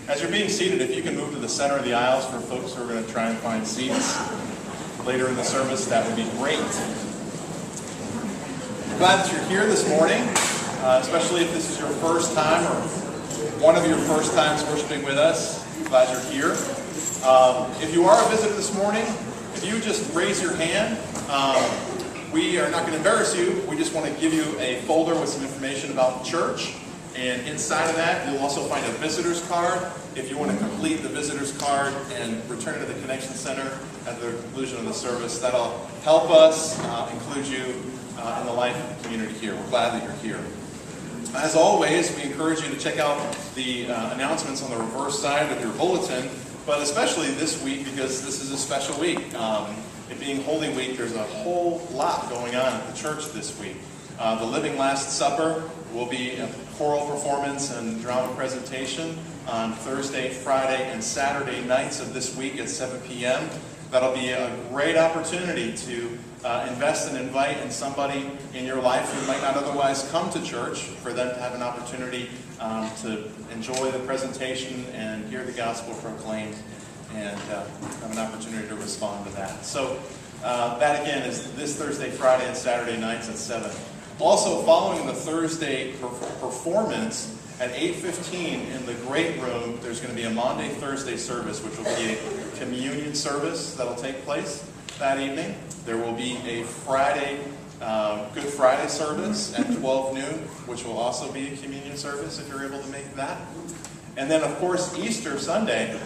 As you're being seated, if you can move to the center of the aisles for folks who are going to try and find seats later in the service, that would be great. Glad that you're here this morning, especially if this is your first time or one of your first times worshiping with us. Glad you're here. If you are a visitor this morning, if you just raise your hand, we are not going to embarrass you. We just want to give you a folder with some information about the church. And inside of that, you'll also find a visitor's card. If you want to complete the visitor's card and return it to the Connection Center at the conclusion of the service, that'll help us include you in the life of the community here. We're glad that you're here. As always, we encourage you to check out the announcements on the reverse side of your bulletin, but especially this week because this is a special week. It being Holy Week, there's a whole lot going on at the church this week. The Living Last Supper will be a choral performance and drama presentation on Thursday, Friday, and Saturday nights of this week at 7 p.m. That'll be a great opportunity to invest and invite in somebody in your life who might not otherwise come to church, for them to have an opportunity to enjoy the presentation and hear the gospel proclaimed and have an opportunity to respond to that. So that again is this Thursday, Friday, and Saturday nights at 7. Also, following the Thursday performance at 8:15 in the Great Room, there's going to be a Maundy Thursday service, which will be a communion service that will take place that evening. There will be a Friday, Good Friday service at 12 noon, which will also be a communion service if you're able to make that. And then, of course, Easter Sunday,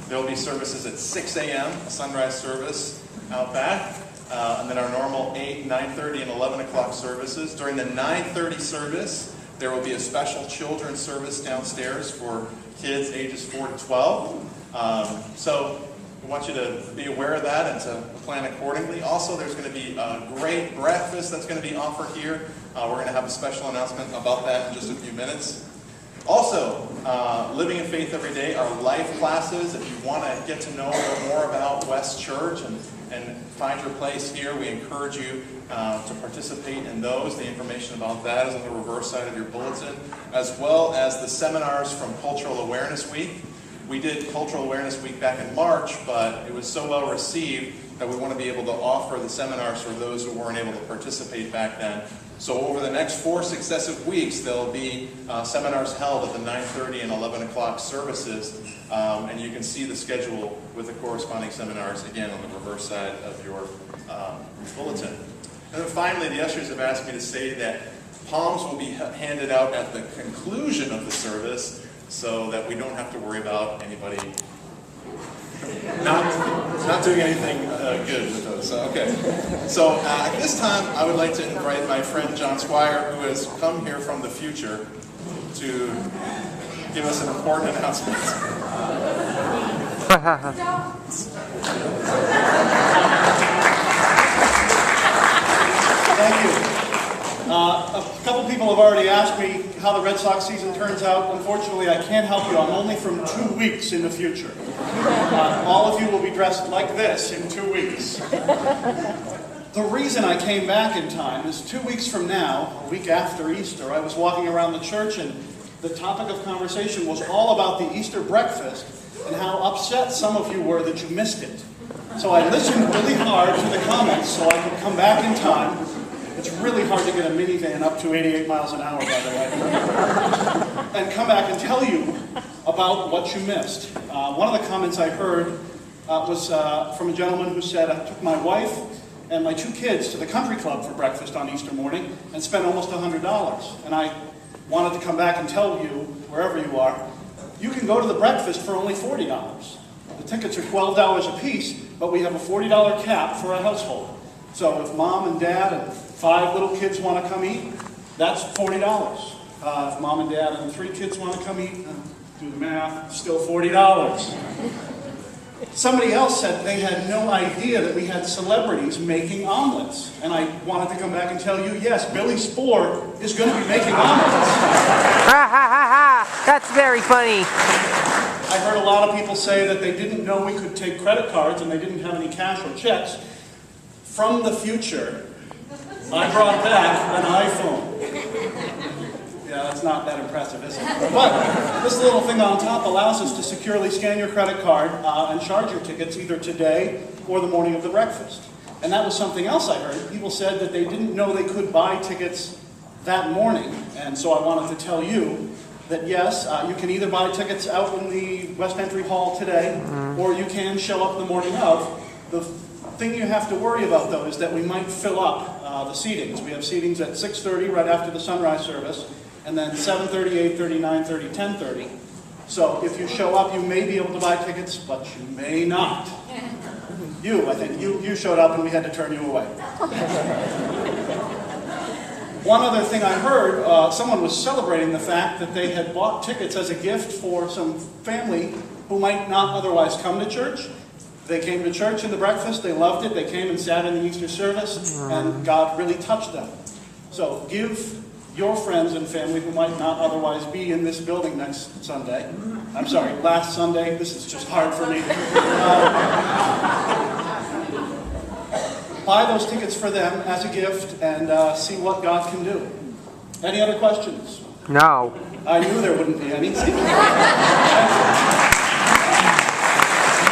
there will be services at 6 a.m., a sunrise service out back. And then our normal 8, 9:30, and 11 o'clock services. During the 9:30 service, there will be a special children's service downstairs for kids ages 4 to 12. So we want you to be aware of that and to plan accordingly. Also, there's going to be a great breakfast that's going to be offered here. We're going to have a special announcement about that in just a few minutes. Also, Living in Faith Every Day, our life classes. If you want to get to know more about West Church and find your place here, we encourage you to participate in those. The information about that is on the reverse side of your bulletin, as well as the seminars from Cultural Awareness Week. We did Cultural Awareness Week back in March, but it was so well received that we want to be able to offer the seminars for those who weren't able to participate back then. So over the next 4 successive weeks, there'll be seminars held at the 9:30 and 11 o'clock services, and you can see the schedule with the corresponding seminars, again, on the reverse side of your bulletin. And then finally, the ushers have asked me to say that palms will be handed out at the conclusion of the service so that we don't have to worry about anybody not doing anything good with those. Okay. So at this time, I would like to invite my friend John Squire, who has come here from the future, to give us an important announcement. Thank you. A couple people have already asked me how the Red Sox season turns out. Unfortunately, I can't help you. I'm only from 2 weeks in the future. All of you will be dressed like this in 2 weeks. The reason I came back in time is 2 weeks from now, a week after Easter, I was walking around the church and the topic of conversation was all about the Easter breakfast and how upset some of you were that you missed it. So I listened really hard to the comments so I could come back in time. It's really hard to get a minivan up to 88 miles an hour, by the way, and come back and tell you about what you missed. One of the comments I heard was from a gentleman who said, I took my wife and my 2 kids to the country club for breakfast on Easter morning and spent almost $100. And I wanted to come back and tell you, wherever you are, you can go to the breakfast for only $40. The tickets are $12 a piece, but we have a $40 cap for a household. So if mom and dad and 5 little kids want to come eat, that's $40. If mom and dad and 3 kids want to come eat, do the math, still $40. Somebody else said they had no idea that we had celebrities making omelets. And I wanted to come back and tell you, yes, Billy Spohr is going to be making omelets. Ha ha ha ha! That's very funny. I heard a lot of people say that they didn't know we could take credit cards and they didn't have any cash or checks. From the future, I brought back an iPhone. Now, that's not that impressive, is it? But this little thing on top allows us to securely scan your credit card and charge your tickets either today or the morning of the breakfast. And that was something else I heard. People said that they didn't know they could buy tickets that morning. And so I wanted to tell you that yes, you can either buy tickets out in the West Entry Hall today, or you can show up the morning of. The thing you have to worry about, though, is that we might fill up the seatings. We have seatings at 6:30 right after the sunrise service, and then 7:30, 8:30, 9:30, 10:30. So if you show up, you may be able to buy tickets, but you may not. I think you showed up and we had to turn you away. One other thing I heard, someone was celebrating the fact that they had bought tickets as a gift for some family who might not otherwise come to church. They came to church in the breakfast, they loved it, they came and sat in the Easter service, and God really touched them. So give your friends and family who might not otherwise be in this building next Sunday. I'm sorry, last Sunday. This is just hard for me. Buy those tickets for them as a gift and see what God can do. Any other questions? No. I knew there wouldn't be any.